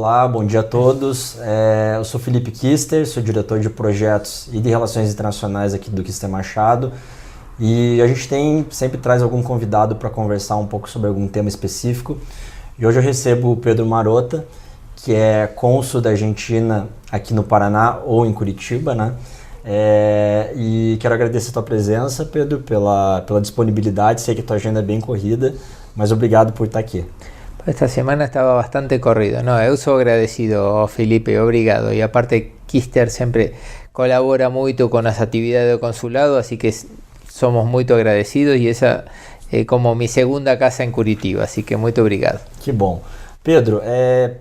Olá, bom dia a todos. Eu sou Felipe Kister, sou diretor de projetos e de relações internacionais aqui do Kister Machado. E a gente sempre traz algum convidado para conversar um pouco sobre algum tema específico. E hoje eu recebo o Pedro Marota, que é cônsul da Argentina aqui no Paraná ou em Curitiba, né? E quero agradecer a tua presença, Pedro, pela disponibilidade. Sei que a tua agenda é bem corrida, mas obrigado por estar aqui. Esta semana estaba bastante corrido. No, eu sou agradecido, Felipe, obrigado. Y aparte, Kister siempre colabora mucho con las actividades del consulado, así que somos muy agradecidos y esa es como mi segunda casa em Curitiba, así que muito obrigado. Que bom. Pedro,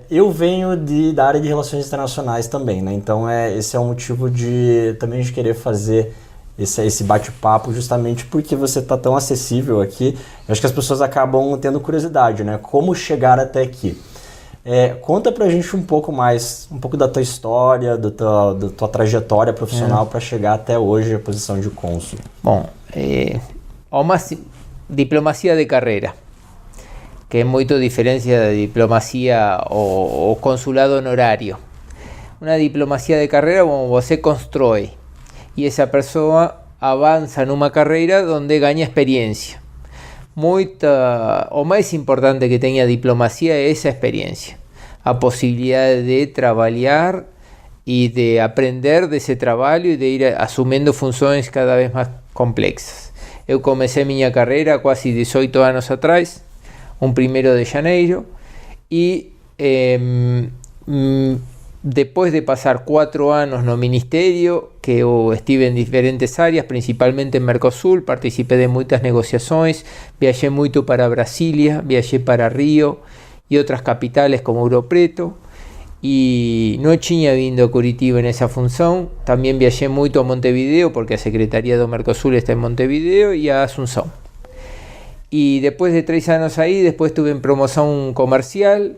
eu venho da área de relações internacionais também, né? Então esse é um motivo de também de querer fazer esse bate-papo, justamente porque você está tão acessível aqui. Eu acho que as pessoas acabam tendo curiosidade, né? Como chegar até aqui. Conta pra gente um pouco da tua história, da tua trajetória profissional para chegar até hoje a posição de cônsul. Bom, o mais diplomacia de carreira, que é muito diferente da diplomacia ou consulado honorário. Uma diplomacia de carreira, como você constrói y esa persona avanza en una carrera donde gana experiencia. O más importante que tenga diplomacia es esa experiencia, a posibilidad de trabajar y de aprender de ese trabajo y de ir asumiendo funciones cada vez más complexas. Eu comencé mi carrera casi 18 años atrás, un 1 de janeiro, y después de pasar 4 años no ministerio, que eu estive en diferentes áreas, principalmente en Mercosul, participé de muchas negociaciones, viajé mucho para Brasilia, viajé para Río y otras capitales como Ouro Preto, y no tinha vindo a Curitiba en esa función. También viajé mucho a Montevideo, porque la Secretaría de Mercosul está en Montevideo, y a Asunción. Y después de 3 años ahí, después tuve en promoción comercial.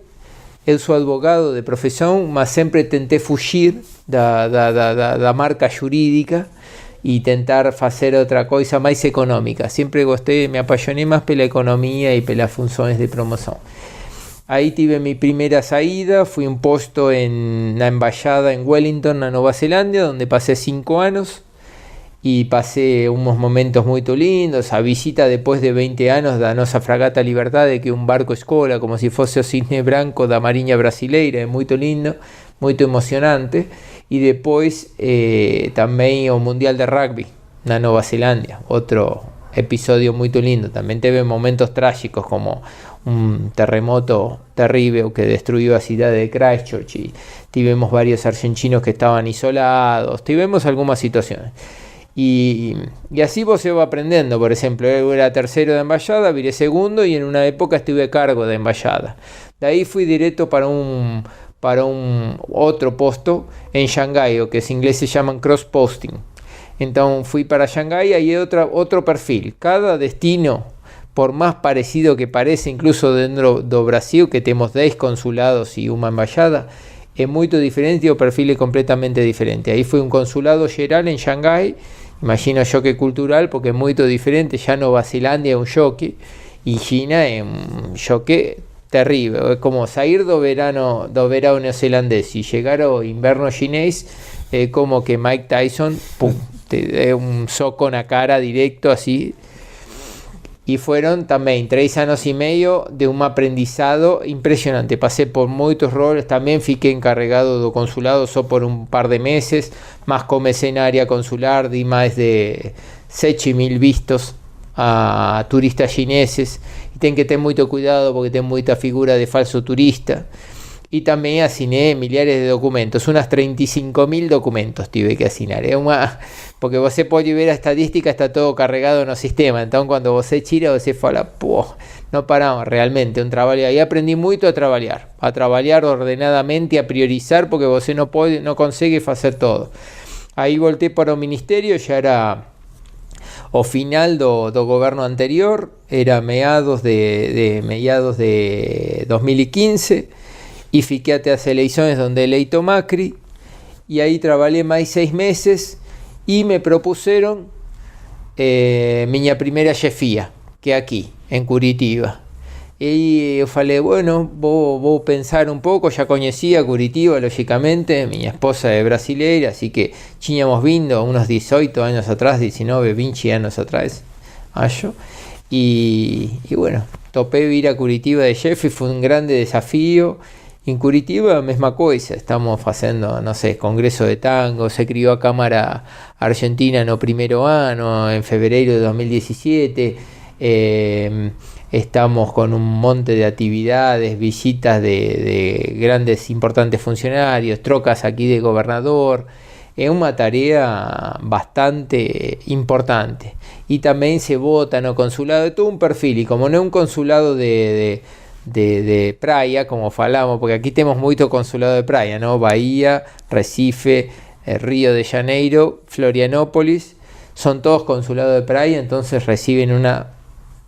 Eu sou advogado de profissão, mas sempre tentei fugir da marca jurídica e tentar fazer outra coisa mais econômica. Sempre gostei, me apaixonei mais pela economia e pelas funções de promoção. Aí tive minha primeira saída, fui um posto na embaixada em Wellington, na Nova Zelândia, onde passei 5 anos y pasé unos momentos muy lindos. A visita después de 20 años da nosa fragata Liberdade, que es un barco escola, como si fuese o cisne branco da Marinha Brasileira, es muy lindo, muy emocionante. Y después también o Mundial de Rugby na Nova Zelândia, otro episodio muy lindo. También tuve momentos trágicos como un terremoto terrible que destruyó la ciudad de Christchurch, y tuvimos varios argentinos que estaban isolados, tuvimos algunas situaciones. Y así vos se va aprendiendo. Por ejemplo, yo era tercero de embajada, viré segundo y en una época estuve a cargo de embajada. De ahí fui directo para un otro puesto en Shanghái, o que en inglés se llaman cross-posting. Entonces fui para Shanghái, ahí hay otro perfil. Cada destino, por más parecido que parece, incluso dentro do Brasil, que tenemos 10 consulados y una embajada, es muy diferente, o perfil es completamente diferente. Ahí fue un consulado general en Shanghái. Imagino choque cultural, porque es muy diferente. Ya Nueva Zelanda es un choque y China es un choque terrible. Es como salir do verano neozelandés y llegar ao inverno chinés, es como que Mike Tyson, pum, te da un soco en la cara directo así. Y fueron también 3 años y medio de un aprendizado impresionante. Pasé por muchos roles, también fiqué encargado do consulado solo por un par de meses, más comecei en área consular, di más de 7.000 vistos a turistas chineses. Y ten que tener mucho cuidado porque ten mucha figura de falso turista. Y también asiné milhares de documentos, unas 35.000 documentos tuve que asinar. Porque você pode ver a estadística, está todo cargado en el sistema. Entonces cuando você tira, você fala, no paramos realmente un trabajo. Ahí aprendí mucho a trabajar ordenadamente, a priorizar, porque você no consigue hacer todo. Ahí volteé para un ministerio, ya era o final do gobierno anterior, era mediados de 2015. Y fiqué até las elecciones donde eleito Macri, y ahí trabajé más 6 meses y me propusieron mi primera chefía, que aquí, en Curitiba. E eu falei, bueno, vou pensar um pouco, já conhecia Curitiba, lógicamente, minha esposa é brasileira, así que tínhamos vindo uns 18 anos atrás, 19, 20 anos atrás, acho, e bueno, topé vir a Curitiba de chefe, foi um grande desafio. Em Curitiba, a mesma coisa, estamos fazendo, não sei, congresso de tango, se criou a Câmara Argentina no primeiro ano, em fevereiro de 2017, estamos con un monte de actividades, visitas de grandes importantes funcionarios, trocas aquí de gobernador. Es una tarea bastante importante. Y también se vota no consulado de todo un perfil. Y como no es un consulado de praia, como falamos, porque aquí tenemos mucho consulado de praia, ¿no? Bahía, Recife, Río de Janeiro, Florianópolis, son todos consulados de praia, entonces reciben una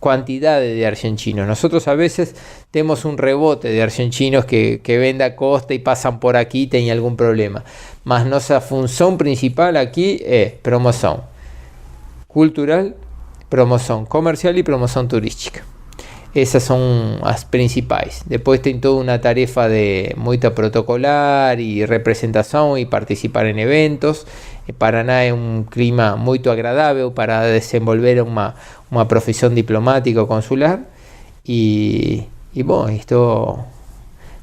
cantidad de argentinos. Nosotros a veces tenemos un rebote de argentinos que ven a costa y pasan por aquí y tienen algún problema. Mas nuestra función principal aquí es promoción cultural, promoción comercial y promoción turística. Esas son las principales. Después tem toda una tarefa de muita protocolar y representación y participar en eventos. Paraná es un clima muy agradable para desenvolver uma profissão diplomática ou consular e bom, estou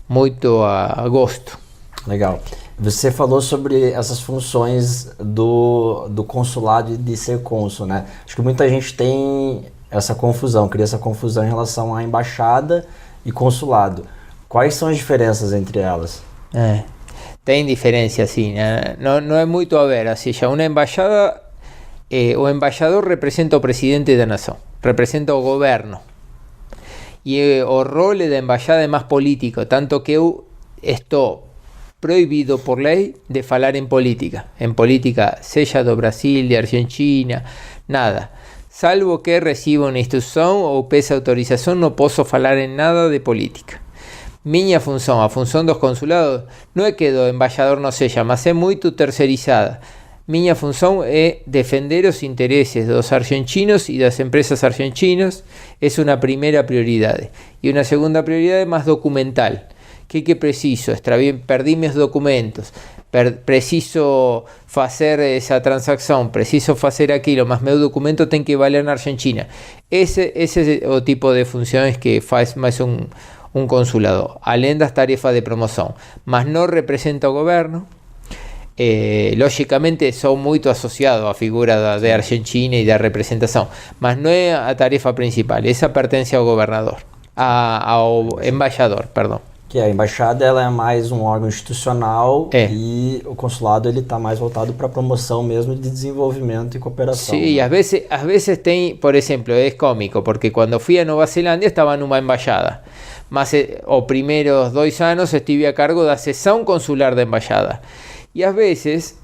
muito a gosto. Legal. Você falou sobre essas funções do consulado e de ser cônsul, né? Acho que muita gente tem essa confusão, cria essa confusão em relação à embaixada e consulado. Quais são as diferenças entre elas? Tem diferença, sim. Não é muito a ver. Ou seja, uma embaixada, o embaixador representa o presidente da nação, representa o governo. E o rol da embaixada é mais político, tanto que eu estou proibido por lei de falar em política. Em política, seja do Brasil, de Argentina, nada. Salvo que reciba uma instrução ou peça autorização, não posso falar em nada de política. Minha função, a função dos consulados, não é que do embaixador não seja, mas é muito terceirizada. Minha função é defender os interesses dos argentinos e das empresas argentinas, é uma primeira prioridade. E uma segunda prioridade mais documental. Que preciso? Perdi meus documentos, preciso fazer essa transação, preciso fazer aquilo, mas meu documento tem que valer na Argentina. Esse é o tipo de funções que faz mais un consulado, além das tarefas de promoção, mas não representa o governo. Lógicamente sou muito associado à figura da Argentina e da representação, mas não é a tarefa principal, essa pertence ao governador, ao embaixador, perdão. Que a embaixada ela é mais um órgão institucional e o consulado ele está mais voltado para promoção mesmo de desenvolvimento e cooperação. Sim, né? às vezes tem, por exemplo, é cômico, porque quando fui a Nova Zelândia estava numa embaixada, mas os primeiros 2 anos estive a cargo da seção consular da embaixada. E às vezes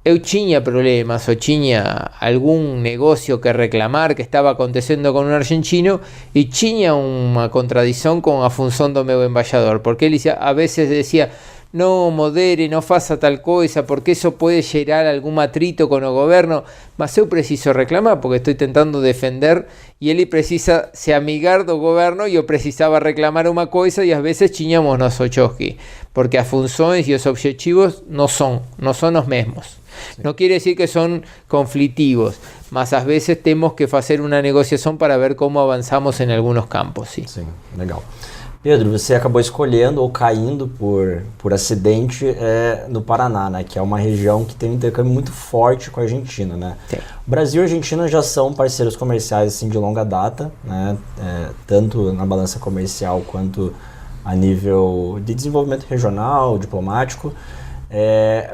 eu tinha problemas ou tinha algum negócio que reclamar que estava acontecendo com um argentino e tinha uma contradição com a função do meu embaixador, porque ele a vezes dizia, não modere, não faça tal coisa, porque isso pode gerar algum atrito com o governo, mas eu preciso reclamar, porque estou tentando defender, e ele precisa se amigar do governo, e eu precisava reclamar uma coisa, e às vezes tínhamos nosso choque, porque as funções e os objetivos não são os mesmos. Sí. No quiere decir que son conflictivos, mas às vezes temos que fazer uma negociação para ver como avançamos em alguns campos. Sim, legal. Pedro, você acabou escolhendo ou caindo por acidente no Paraná, né, que é uma região que tem um intercâmbio muito forte com a Argentina, né? Sim. O Brasil e a Argentina já são parceiros comerciais assim, de longa data, né, tanto na balança comercial quanto a nível de desenvolvimento regional, diplomático.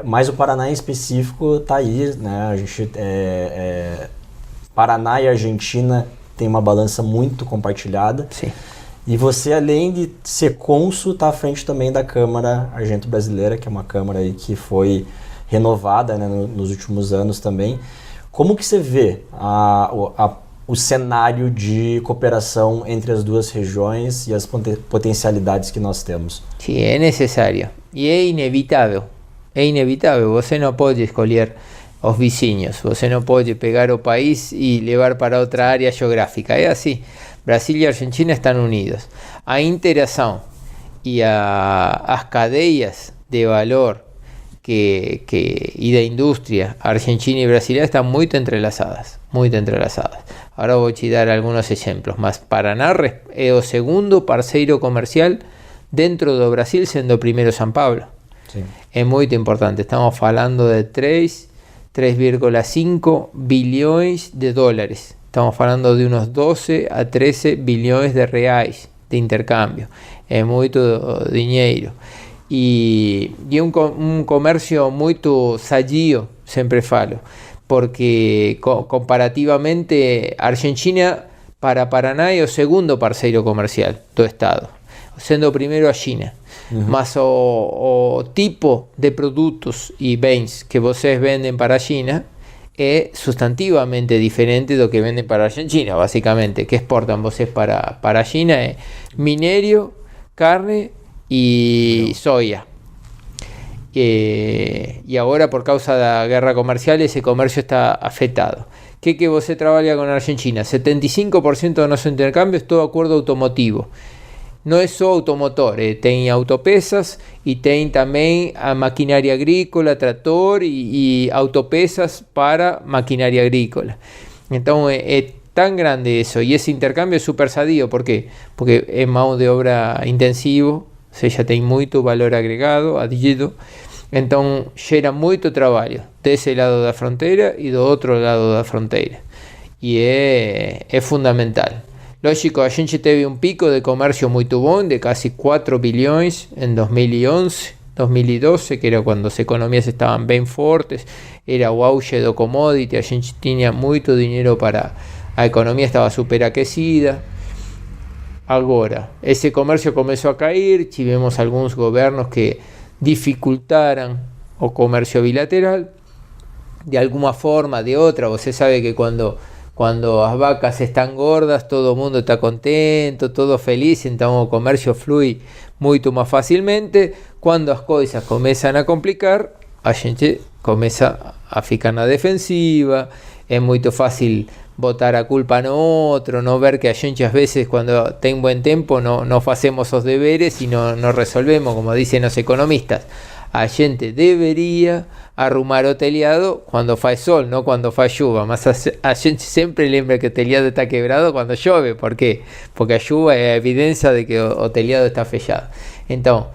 Mas o Paraná em específico está aí, né? A gente, Paraná e Argentina tem uma balança muito compartilhada. Sim. E você, além de ser cônsul, está à frente também da Câmara Argento-Brasileira, que é uma câmara aí que foi renovada, né, nos últimos anos também. Como que você vê o cenário de cooperação entre as duas regiões e as potencialidades que nós temos? Sim, é necessário e é inevitável. É inevitável, você não pode escolher os vizinhos, você não pode pegar o país e levar para outra área geográfica, é assim. Brasil e Argentina estão unidos. A interação e as cadeias de valor e de indústria argentina e brasileira estão muito entrelaçadas, muito entrelaçadas. Agora vou te dar alguns exemplos, mas Paraná é o segundo parceiro comercial dentro do Brasil, sendo o primeiro São Paulo. Sim. É muito importante, estamos falando de 3,5 bilhões de dólares. Estamos falando de uns 12 a 13 bilhões de reais de intercâmbio. É muito dinheiro. E um comércio muito sadio, sempre falo, porque comparativamente a Argentina para Paraná é o segundo parceiro comercial do estado, sendo o primeiro a China. Mas o tipo de produtos e bens que vocês vendem para a China é substantivamente diferente do que vendem para a Argentina, basicamente. Que exportam vocês para a China é minério, carne e soja. E agora, por causa da guerra comercial, esse comércio está afetado. Que você trabalha com a Argentina? 75% do nosso intercâmbio é todo acordo automotivo. Não é só automotor, tem autopeças e tem também a maquinaria agrícola, trator e autopeças para maquinaria agrícola. Então é tão grande isso, e esse intercâmbio é super sadio. Por quê? Porque é mão de obra intensivo, ou seja, tem muito valor agregado, adido. Então gera muito trabalho desse lado da fronteira e do outro lado da fronteira. E é fundamental. Lógico, a gente teve pico de comércio muito bom, de casi 4 bilhões em 2011, 2012, que era quando as economias estavam bem fortes, era o auge do commodity, a gente tinha muito dinheiro para... A economia estava superaquecida. Agora, esse comércio começou a cair, tivemos alguns governos que dificultaram o comércio bilateral, de alguma forma, de outra. Você sabe que quando as vacas estão gordas, todo mundo está contento, todo feliz, então o comércio flui muito mais facilmente. Quando as coisas começam a complicar, a gente começa a ficar na defensiva. É muito fácil botar a culpa no outro, não ver que a gente às vezes, quando tem bom tempo, não fazemos os deveres e não resolvemos, como dizem os economistas. A gente deveria arrumar o telhado quando faz sol, não quando faz chuva. Mas a gente sempre lembra que o telhado está quebrado quando chove. Por quê? Porque a chuva é a evidência de que o telhado está fechado. Então,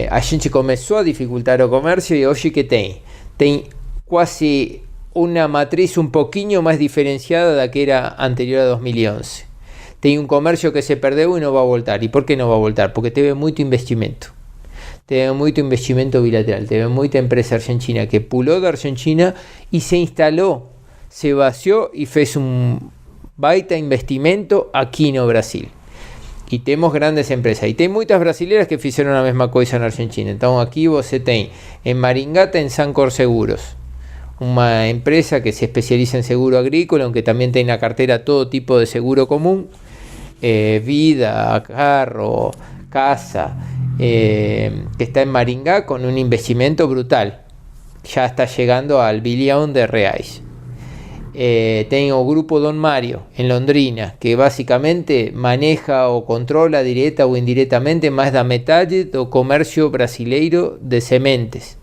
a gente começou a dificultar o comércio e hoje que tem quase uma matriz um pouquinho mais diferenciada da que era anterior a 2011. Tem um comércio que se perdeu e não vai voltar. E por que não vai voltar? Porque teve muito investimento. Teve muito investimento bilateral, teve muita empresa argentina que pulou da Argentina e se instalou, se vaciou e fez baita investimento aqui no Brasil. E temos grandes empresas. E tem muitas brasileiras que fizeram a mesma coisa na Argentina. Então aqui você tem, em Maringá tem Sancor Seguros, uma empresa que se especializa em seguro agrícola, aunque também tem na carteira todo tipo de seguro comum, vida, carro, casa, que está en Maringá con un investimento brutal, ya está llegando al billón de reais. Tengo el grupo Don Mario en Londrina, que básicamente maneja o controla directa o indirectamente más da metade do comercio brasileiro de sementes,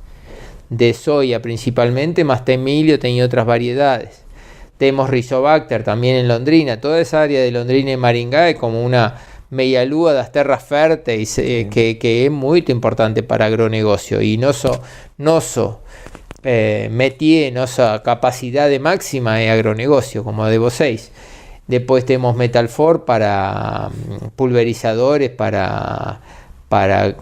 de soya principalmente, más tem milho, tem otras variedades. Tenemos Rizobacter también en Londrina. Toda esa área de Londrina y Maringá es como una meia lua das terras férteis, que é muito importante para agronegocio. E nosso métier, nossa capacidade máxima é agronegocio, como a de vocês. Depois temos Metalfor para pulverizadores, para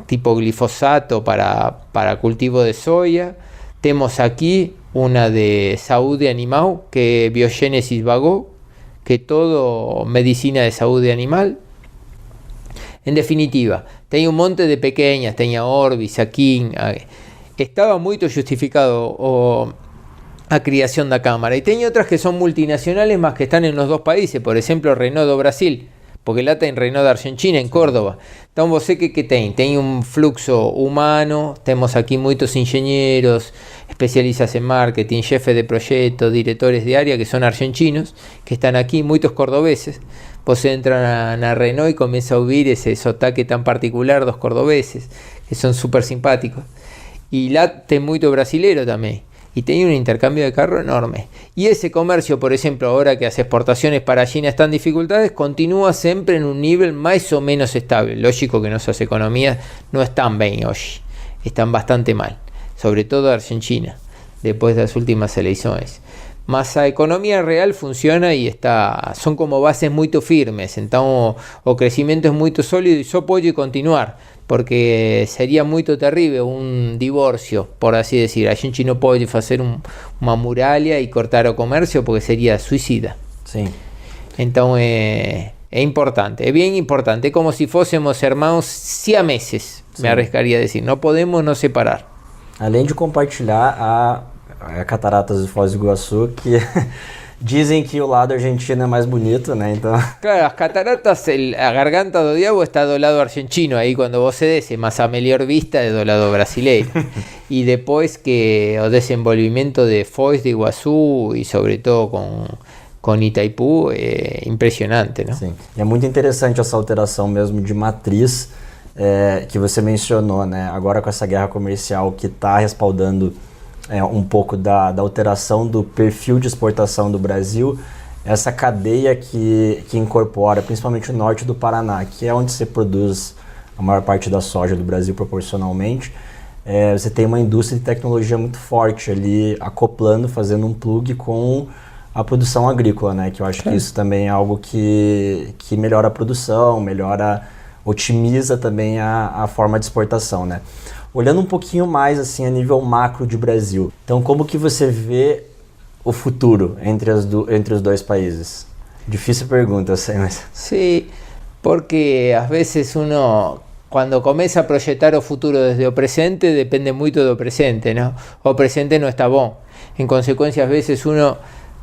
tipo glifosato, para cultivo de soya. Temos aqui uma de saúde animal, que é Biogénesis Vago, que é todo medicina de saúde animal. En definitiva, tem un monte de pequeñas, tem a Orbis, a King, estaba muito justificado a criación da Cámara. Y tem otras que son multinacionales más que están en los dos países, por ejemplo Renault do Brasil, porque lá tem Renault da Argentina, en Córdoba. Então você que tem un fluxo humano, temos aquí muitos engenheiros, especialistas en marketing, jefes de proyectos, directores de área que son argentinos, que están aquí, muchos cordobeses. Vos entran a Renault y comienza a oír ese sotaque tan particular dos cordobeses, que son súper simpáticos. Y late mucho brasilero también. Y tenía un intercambio de carro enorme. Y ese comercio, por ejemplo, ahora que las exportaciones para China están en dificultades, continúa siempre en un nivel más o menos estable. Lógico que nuestras economías no están bien hoy, están bastante mal, sobre todo Argentina, después de las últimas elecciones. Mas la economía real funciona y son como bases muy firmes, entonces o crecimiento es muy sólido y yo puedo continuar, porque sería muy terrible un divorcio, por así decir. A gente no puede hacer una muralla y cortar el comercio porque sería suicida. Sí. Entonces es importante, es bien importante, es como si fuésemos hermanos siameses, me arriesgaría a decir, no podemos nos separar. Além de compartilhar a Cataratas de Foz do Iguaçu, que dizem que o lado argentino é mais bonito, né? Então... Claro, las cataratas, la garganta do diablo está do lado argentino, ahí cuando vos cedes, más a melhor vista es do lado brasileiro. Y después que el desenvolvimiento de Foz de Iguaçu y sobre todo com Itaipú é impressionante, não? Sim, e é muito interessante essa alteração mesmo de matriz que você mencionou, né? Agora com essa guerra comercial que está respaldando um pouco da alteração do perfil de exportação do Brasil, essa cadeia que incorpora principalmente o norte do Paraná, que é onde se produz a maior parte da soja do Brasil proporcionalmente. Você tem uma indústria de tecnologia muito forte ali, acoplando, fazendo um plug com a produção agrícola, né? Que eu acho que isso também é algo que melhora a produção, otimiza também a forma de exportação, né? Olhando um pouquinho mais assim a nível macro de Brasil, então como que você vê o futuro entre os dois países? Difícil pergunta, eu sei, mas... Sí, porque a veces uno, cuando comienza a proyectar o futuro desde o presente, depende mucho do presente, ¿no? O presente no está bom. En consecuencia, a veces uno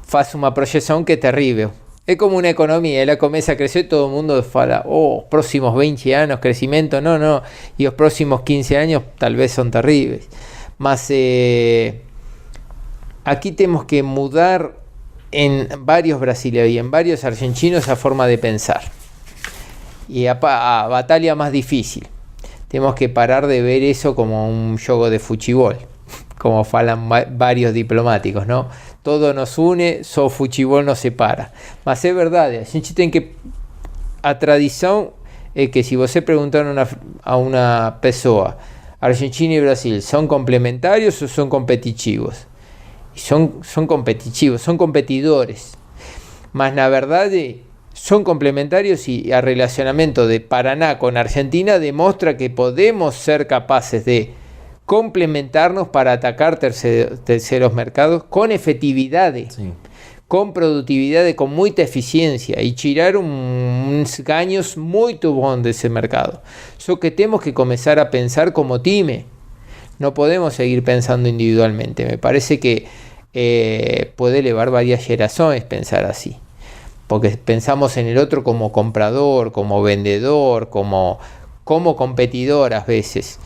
hace una proyección que es terrible. Es como una economía, ela comienza a crecer, todo el mundo fala, próximos 20 años, crecimiento, no, y los próximos 15 años tal vez son terribles. Mas aquí tenemos que mudar en varios brasileños y en varios argentinos a forma de pensar. Y a batalla más difícil. Tenemos que parar de ver eso como un juego de futebol, como falan varios diplomáticos, ¿no? Todo nos une, só futebol nos separa. Mas é verdade, a gente tem que... A tradição é que se você perguntar a uma pessoa, Argentina e Brasil, são complementarios ou são competitivos? E são competitivos, são competidores. Mas na verdade são complementarios y el relacionamiento de Paraná con Argentina demuestra que podemos ser capaces de complementarnos para atacar terceros mercados con efectividad, sí, con productividad, con mucha eficiencia y tirar unos gaños muy bons de ese mercado. Solo que tenemos que comenzar a pensar como time. No podemos seguir pensando individualmente. Me parece que puede elevar varias generaciones pensar así. Porque pensamos en el otro como comprador, como vendedor, como competidor a veces.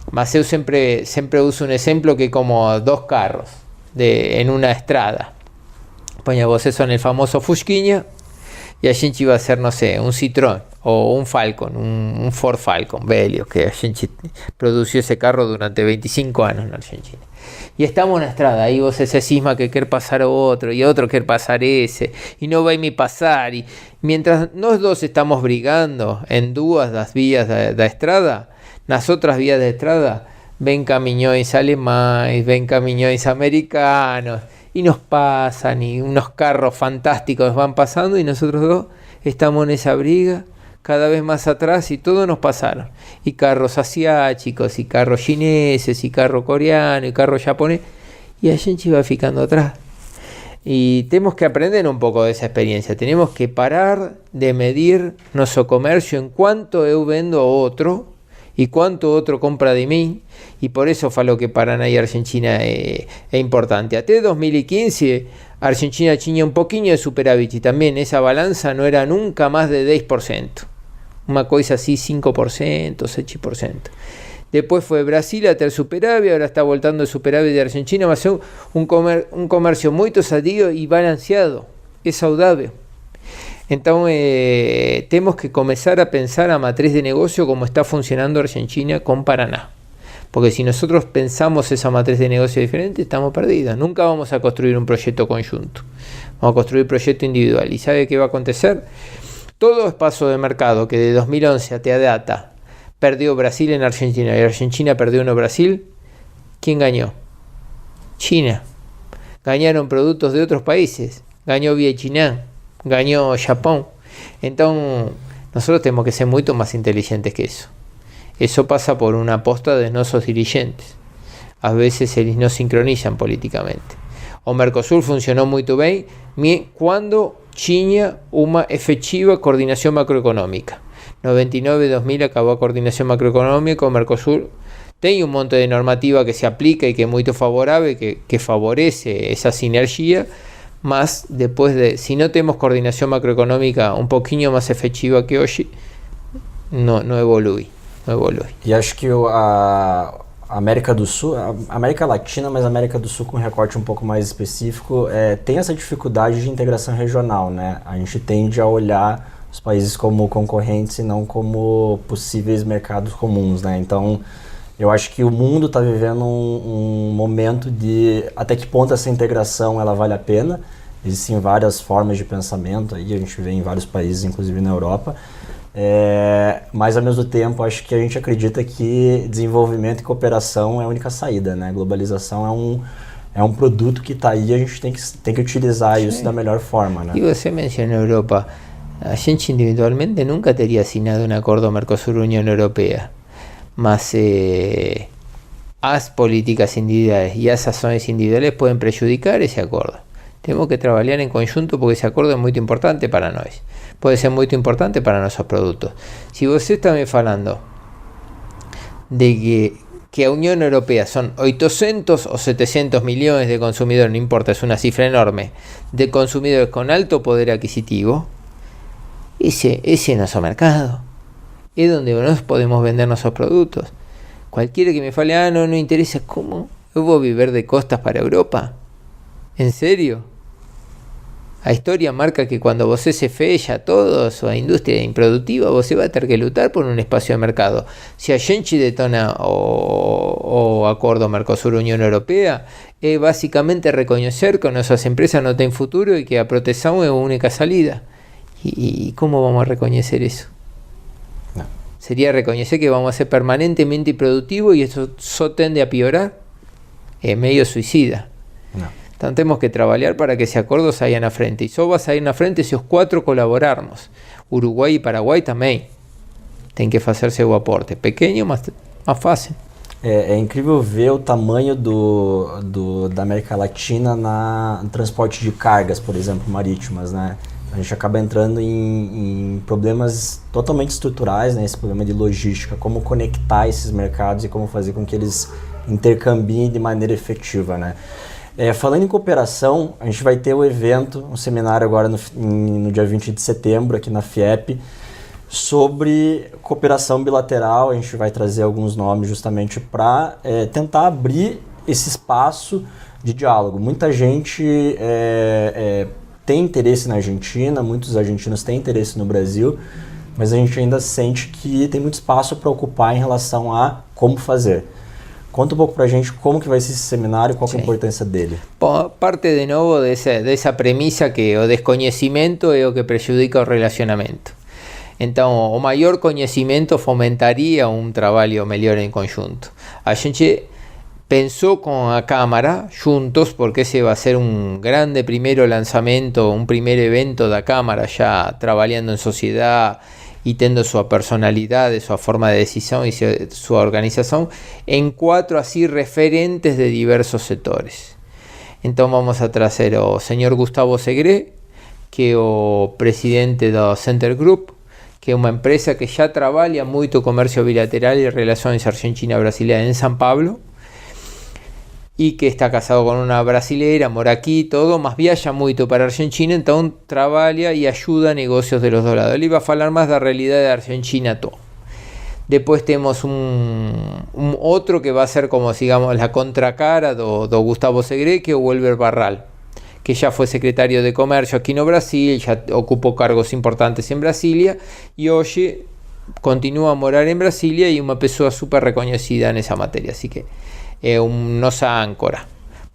Mas eu sempre uso un ejemplo que como dos carros en una estrada. Poña, vocês son el famoso Fusquinha y a gente iba a ser, no sé, un Citroën o un Falcon, un Ford Falcon velho, que a gente produció ese carro durante 25 años en Argentina. Y estamos en la estrada, ahí vos ese cisma que quer pasar otro y otro quer pasar ese y no va a mi pasar, y mientras nos dos estamos brigando en dúas las vías da estrada, nas otras vías de estrada ven caminhões alemães, ven caminhões americanos y nos pasan, y unos carros fantásticos van pasando y nosotros dos estamos en esa briga cada vez más atrás y todos nos pasaron, y carros asiáticos y carros chineses y carro coreano y carro japonés, y a gente va ficando atrás. Y tenemos que aprender un poco de esa experiencia. Tenemos que parar de medir nuestro comercio en cuánto eu vendo a otro y cuánto otro compra de mí, y por eso falo que Paraná y Argentina es importante. Hasta 2015 Argentina tenía un poquinho de superávit y también esa balanza no era nunca más de 10%, una cosa así 5%, 6%. Después fue Brasil a ter superávit, ahora está voltando el superávit de Argentina, va a ser un comercio muy sadio y balanceado, es saudável. Entonces tenemos que comenzar a pensar a matriz de negocio como está funcionando Argentina con Paraná. Porque si nosotros pensamos esa matriz de negocio diferente, estamos perdidos. Nunca vamos a construir un proyecto conjunto. Vamos a construir proyecto individual. ¿Y sabe qué va a acontecer? Todo espacio de mercado que de 2011 a data perdió Brasil en Argentina y Argentina perdió en Brasil, ¿quién ganó? China. Ganaron productos de otros países. Ganó Vietnam. Ganó Japón. Entonces nosotros tenemos que ser mucho más inteligentes que eso. Eso pasa por una aposta de nuestros dirigentes. A veces ellos no sincronizan políticamente. O Mercosur funcionó muy bien cuando tinha una efectiva coordinación macroeconómica. 99-2000 acabó a coordinación macroeconómica. O Mercosur tiene un monte de normativa que se aplica y que es muy favorable, que favorece esa sinergia. Más después de, si no tenemos coordinación macroeconómica un poquinho más efectiva que hoy, no evolui. E acho que a América do Sul, a América Latina, mas a América do Sul com um recorte um pouco mais específico, tem essa dificuldade de integração regional, né? A gente tende a olhar os países como concorrentes e não como possíveis mercados comuns, né? Então, eu acho que o mundo está vivendo um momento de até que ponto essa integração ela vale a pena. Existem várias formas de pensamento, aí a gente vê em vários países, inclusive na Europa. Mas ao mesmo tempo acho que a gente acredita que desenvolvimento e cooperação é a única saída, né? Globalização é um produto que está aí, a gente tem que utilizar isso da melhor forma, né? E você mencionou a Europa, a gente individualmente nunca teria assinado um acordo Mercosur-União Europeia, mas as políticas individuales y as ações individuales pueden prejudicar ese acuerdo. Tenemos que trabajar en conjunto porque ese acuerdo es muy importante para nosotros. Puede ser muy importante para nuestros productos. Si você está me falando de que a Unión Europea son 800 o 700 millones de consumidores, no importa, es una cifra enorme, de consumidores con alto poder adquisitivo, ese es nuestro mercado. Es donde nos podemos vender nuestros productos. Cualquiera que me fale, no interesa, ¿cómo? ¿Eu vou viver de costas para Europa? ¿En serio? A historia marca que cuando você se fecha todo, a industria improductiva, você vai ter que lutar por un espacio de mercado. Si a gente detona o acuerdo Mercosur-Unión Europea, es básicamente reconocer que nuestras empresas no tienen futuro y que la protección es la única salida. ¿Y cómo vamos a reconocer eso? No. Sería reconocer que vamos a ser permanentemente improductivos y eso tiende a piorar. Es medio suicida. No. Entonces tenemos que trabajar para que ese acuerdo salgan a frente. Y solo va a salir a frente si os cuatro colaborarmos. Uruguay y Paraguay también tienen que hacerse su aporte. Pequeño, más fácil. É incrível ver o tamanho da América Latina no transporte de cargas, por exemplo, marítimas, né? A gente acaba entrando em problemas totalmente estruturais, né? Esse problema de logística, como conectar esses mercados e como fazer com que eles intercambiem de maneira efetiva, né? Falando em cooperação, a gente vai ter um evento, um seminário agora no dia 20 de setembro aqui na FIEP sobre cooperação bilateral. A gente vai trazer alguns nomes justamente para tentar abrir esse espaço de diálogo. Muita gente tem interesse na Argentina, muitos argentinos têm interesse no Brasil, mas a gente ainda sente que tem muito espaço para ocupar em relação a como fazer. Conta um pouco para a gente como que vai ser esse seminário e qual que é a importância dele. Parte de novo dessa premissa que o desconhecimento é o que prejudica o relacionamento. Então, o maior conhecimento fomentaria um trabalho melhor em conjunto. A gente pensou com a Cámara juntos, porque ese va a ser un grande primer lanzamiento, un primer evento da Cámara ya trabajando en sociedad y teniendo su personalidad, su forma de decisión y su organización en 4 así referentes de diversos sectores. Entonces vamos a traer al señor Gustavo Segre, que es el presidente del Center Group, que es una empresa que ya trabaja mucho comercio bilateral y relaciones Argentina-Brasileña en San Pablo, y que está casado con una brasilera, mora aquí, todo, más viaja mucho para Argentina, entonces trabaja y ayuda a negocios de los dos lados. Él iba a hablar más de la realidad de Argentina todo. Depois temos outro que vai ser como, digamos, a contracara do Gustavo Segre, que é o Welber Barral, que já foi secretário de Comércio aqui no Brasil, já ocupou cargos importantes em Brasília e hoje continua a morar em Brasília e uma pessoa super reconhecida nessa matéria, assim que é nossa âncora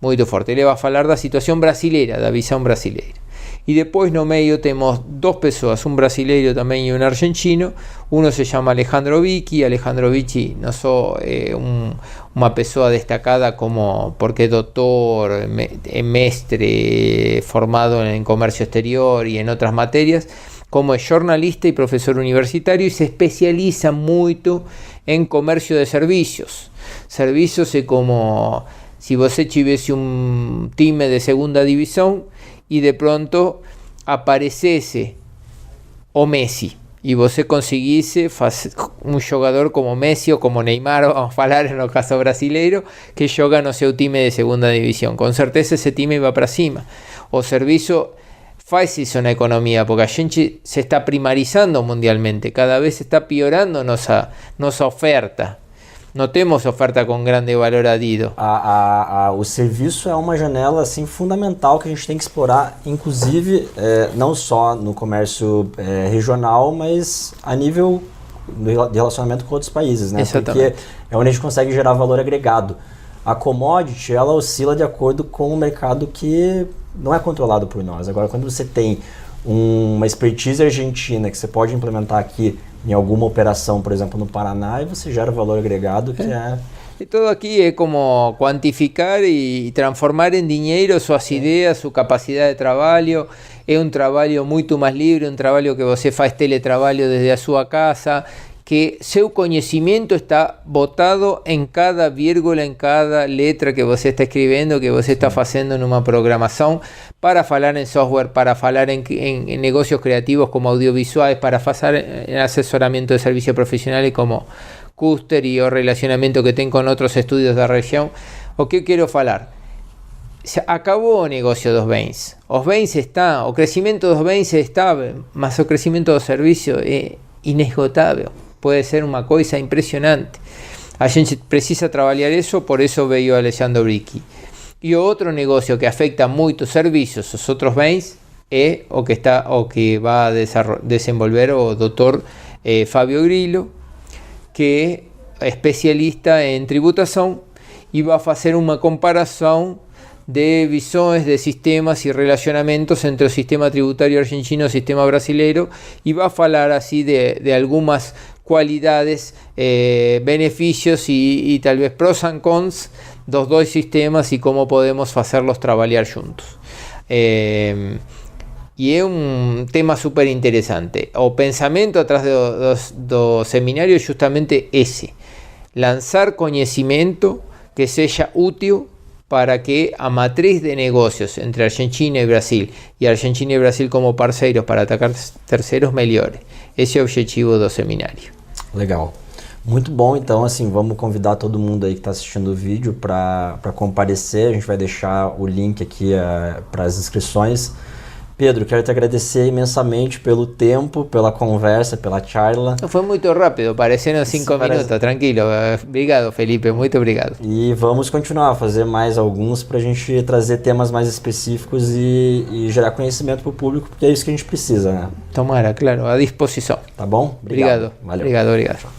muito forte. Ele vai falar da situação brasileira, da visão brasileira. E depois no meio temos duas pessoas, um brasileiro também e um argentino. Um se chama Alejandro Vicky. Alejandro Vicky não só é uma pessoa destacada como porque é doutor, é mestre formado em comércio exterior e em outras matérias, como é jornalista e professor universitário e se especializa muito em comércio de serviços. Serviços é como se você tivesse um time de segunda divisão e de pronto aparecesse o Messi e você conseguisse um jogador como Messi ou como Neymar, vamos falar no caso brasileiro, que joga no seu time de segunda divisão. Com certeza esse time vai para cima. O serviço faz isso na economia, porque a gente se está primarizando mundialmente, cada vez está piorando nossa oferta. Não temos oferta com grande valor adido. O serviço é uma janela assim, fundamental que a gente tem que explorar, inclusive não só no comércio regional, mas a nível de relacionamento com outros países, né? Exatamente. Porque é onde a gente consegue gerar valor agregado. A commodity, ela oscila de acordo com o mercado que não é controlado por nós. Agora, quando você tem uma expertise argentina que você pode implementar aqui em alguma operação, por exemplo, no Paraná, e você gera valor agregado que é... E tudo aqui é como quantificar e transformar em dinheiro suas ideias, sua capacidade de trabalho. É um trabalho muito mais livre, um trabalho que você faz teletrabalho desde a sua casa, que seu conhecimento está botado em cada vírgula, em cada letra que você está escrevendo, que você está fazendo numa programação, para falar em software, para falar em negócios criativos como audiovisuais, para fazer em assessoramento de serviços profissionais como Custer e o relacionamento que tem com outros estúdios da região. O que eu quero falar? Acabou o negócio dos bens. Os bens estão, o crescimento dos bens é estável, mas o crescimento do serviço é inesgotável. Pode ser uma coisa impressionante. A gente precisa trabalhar isso, por isso veio Alejandro Vicky. E o outro negócio que afeta muito os serviços, os outros bens, é o que vai desenvolver o Dr. Fábio Grillo, que é especialista em tributação e vai fazer uma comparação de visões de sistemas e relacionamentos entre o sistema tributário argentino e o sistema brasileiro e vai falar assim de algumas qualidades, benefícios e talvez pros and cons dos dois sistemas e como podemos fazê-los trabalhar juntos. E é um tema super interessante. O pensamento atrás do seminário é justamente esse: lançar conhecimento que seja útil para que a matriz de negócios entre Argentina e Brasil como parceiros para atacar terceiros melhore. Esse é o objetivo do seminário. Legal. Muito bom, então, assim, vamos convidar todo mundo aí que está assistindo o vídeo para comparecer. A gente vai deixar o link aqui para as inscrições. Pedro, quero te agradecer imensamente pelo tempo, pela conversa, pela charla. Foi muito rápido, pareceram 5 minutos, tranquilo. Obrigado, Felipe, muito obrigado. E vamos continuar a fazer mais alguns para a gente trazer temas mais específicos e gerar conhecimento para o público, porque é isso que a gente precisa, né? Tomara, claro, à disposição. Tá bom? Obrigado. Valeu. Obrigado.